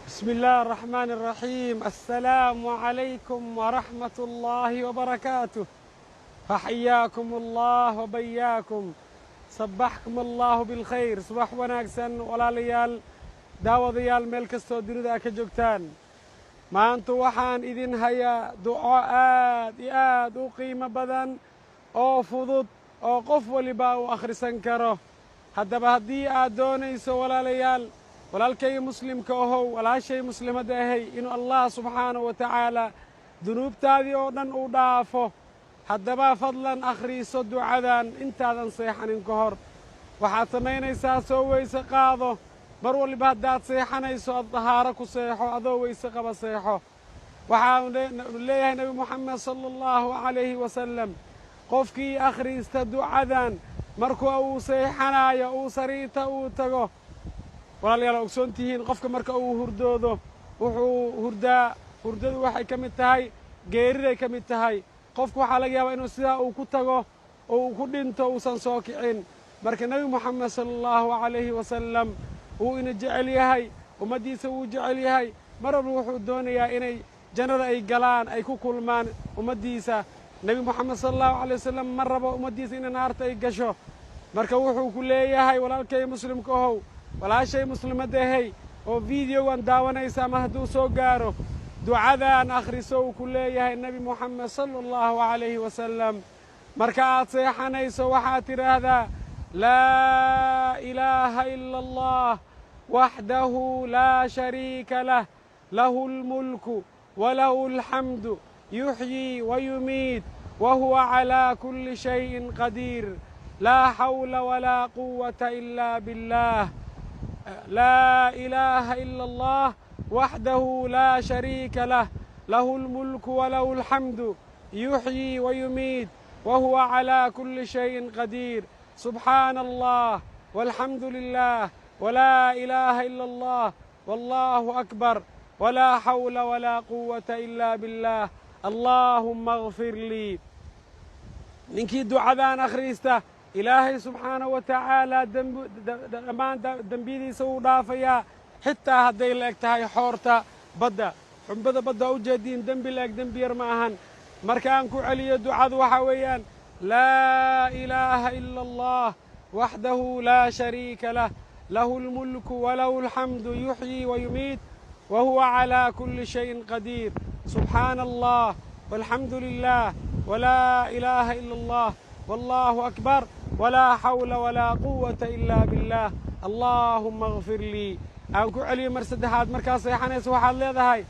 بسم الله الرحمن الرحيم. السلام عليكم ورحمة الله وبركاته. فحياكم الله وبياكم. صبحكم الله بالخير. صباح wanaagsan walaalayaal daawadayaal meel kastoo dunida ka joogtaan. maanta waxaan idin hayaa duco aad iyo aad u qiimo badan oo fudud oo qof waliba uu akhrisan karo. haddaba haddii aad doonayso walaalayaal walaalkayga muslimka ahow walaashay muslimadda ahay inuu allah subxaanahu wa tacaala dunuubtaadii oo dhan uu dhaafo, haddaba fadlan akhriiso ducadan intaadan seexanin ka hor. waxaad samaynaysaa soo weyse qaado. mar waliba haddaad seexanayso ad dahaaro ku seexo, adoo weyse qaba seexo. waxaanu leeyahay nebi moxamed sala allahu calayhi wasalam, qofkii akhriista ducadan markuu uu seexanaayo uu sariirta uu tago. walaalayaal ogsoon tihiin qofka marka uu hurdoodo wuxuu hurdaa, hurdadu waxay ka mid tahay geeriday ka mid tahay. qofku waxaa laga yaabaa inuu sidaa uu ku tago oo uu ku dhinto uusan soo kicin. marka nebi moxamed sala allahu calayhi wasalam wuu ina jecel yahay, ummaddiisa wuu jecel yahay. mar walba wuxuu doonayaa inay jannada ay galaan, ay ku kulmaan ummaddiisa. nebi moxamed sala allahu calay wasalam ma rabo ummaddiisa inay naarta ay gasho. marka wuxuu ku leeyahay walaalkay muslimka ahow walaashay muslimadda ahay oo fiideogan daawanaysa ama hadduu soo gaaro ducadan akhriso uu ku leeyahay nebi moxamed sala allahu calayhi wasalam. marka aad seexanayso waxaad tidhaahdaa laa ilaaha ila allah waxdahu laa shariika lah lahu lmulku walahu alxamdu yuxyii wayumiit wahuwa calaa kulli shayin qadiir laa xawla walaa quwata ila billah. لا إله إلا الله وحده لا شريك له له الملك وله الحمد يحيي ويميت وهو على كل شيء قدير سبحان الله والحمد لله ولا إله إلا الله والله أكبر ولا حول ولا قوة إلا بالله اللهم اغفر لي. ninkii ducadan akhriista ilaahay subxaanahu wa tacaalaa dhammaan dembiyadiisa wuu dhaafayaa, xitaa hadday la eg tahay xoorta badda. xumbada badda u jeediin dembi la eg dembi yar ma ahan. marka aan ku celiyo ducadu waxaa weeyaan laa ilaaha ila allah waxdahu laa shariika lah lahu lmulku walahu alxamdu yuxyii wayumiit wahuwa calaa kulli shayin qadiir subxaana allah walxamdu lilah walaa ilaaha ila allah wallahu akbar ولا حول ولا قوة إلا بالله اللهم اغفر لي. aan ku celiyo mar saddexaad markaad seexanayso waxaad leedahay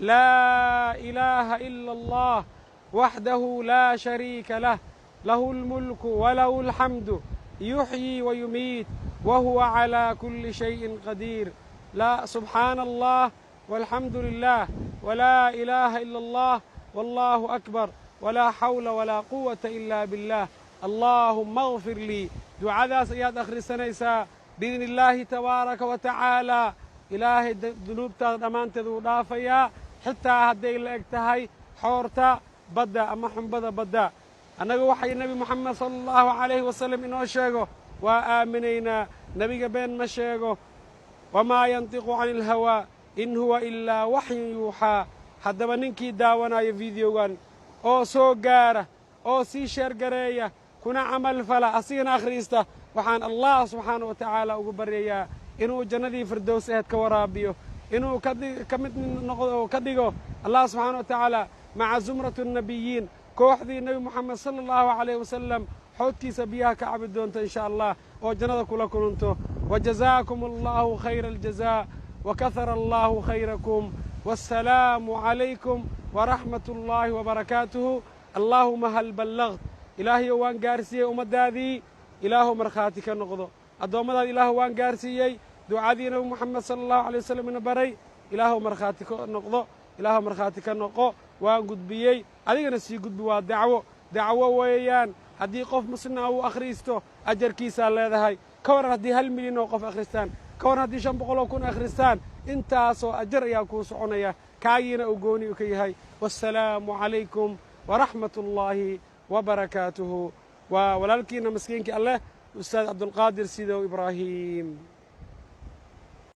laa ilaaha ila allah waxdahu laa shariika lah lahu lmulku walahu alxamdu yuxyii wayumiit wahuwa calaa kulli shayin qadiir subxaana allah walxamdu lilah walaa ilaaha ila allah wallahu akbar walaa xawla walaa quwata ila billah allaahumma اغfir lii. ducadaas ayaad akhrisanaysaa biidni illaahi tabaaraka wa tacaalaa. ilaahay dunuubtaada dhammaanteed wuu dhaafayaa, xitaa hadday la eg tahay xoorta badda ama xumbada badda. annaga waxay nebi moxamed sala allahu calayhi wasalam inoo sheego waa aaminaynaa. nebiga been ma sheego. wamaa yantiqu cani ilhawaa in huwa ilaa waxyun yuuxaa. haddaba ninkii daawanaya fiideogan oo soo gaara oo sii sheergareeya kuna camal fala asigana akhriista, waxaan allah subxaana wa tacaala ugu baryayaa inuu jannadii firdows aheed ka waraabiyo, inuu ka mid noqdo oo ka dhigo allah subxaana wa tacaala maca zumrati الnabiyiin, kooxdii nebi moxamed sala allahu calayh wasalam xoodkiisa biyaha ka cabi doonta insha allah oo jannada kula kulanto. wajazaakum allahu khayra aljazaa wakahara allahu khayrakum wassalaamu calaykum waraxmat ullaahi wabarakaatuhu. allaahuma hal ballagt. ilaahayo waan gaarsiiyey ummaddaadii, ilaahu markhaati ka noqdo. addoommadaada ilaahu waan gaarsiiyey ducadii nebi moxamed sala allahu alay wasalam ina baray, ilaahu markhaati ka noqdo, ilaahu markhaati ka noqo. waan gudbiyey, adigana sii gudbi. waa dacwo weeyaan. haddii qof muslimna uu akhriisto ajarkiisaa leedahay. ka waran haddii 1 milyan oo qof akhristaan, ka waran haddii 500 kun akhristaan, intaasoo ajar ayaa kuu soconaya, kaagiina uu gooni u ka yahay. wassalaamu calaykum waraxmat ullaahi وبركاته. ولكن مسكينك الله أستاذ عبد القادر سيدو إبراهيم.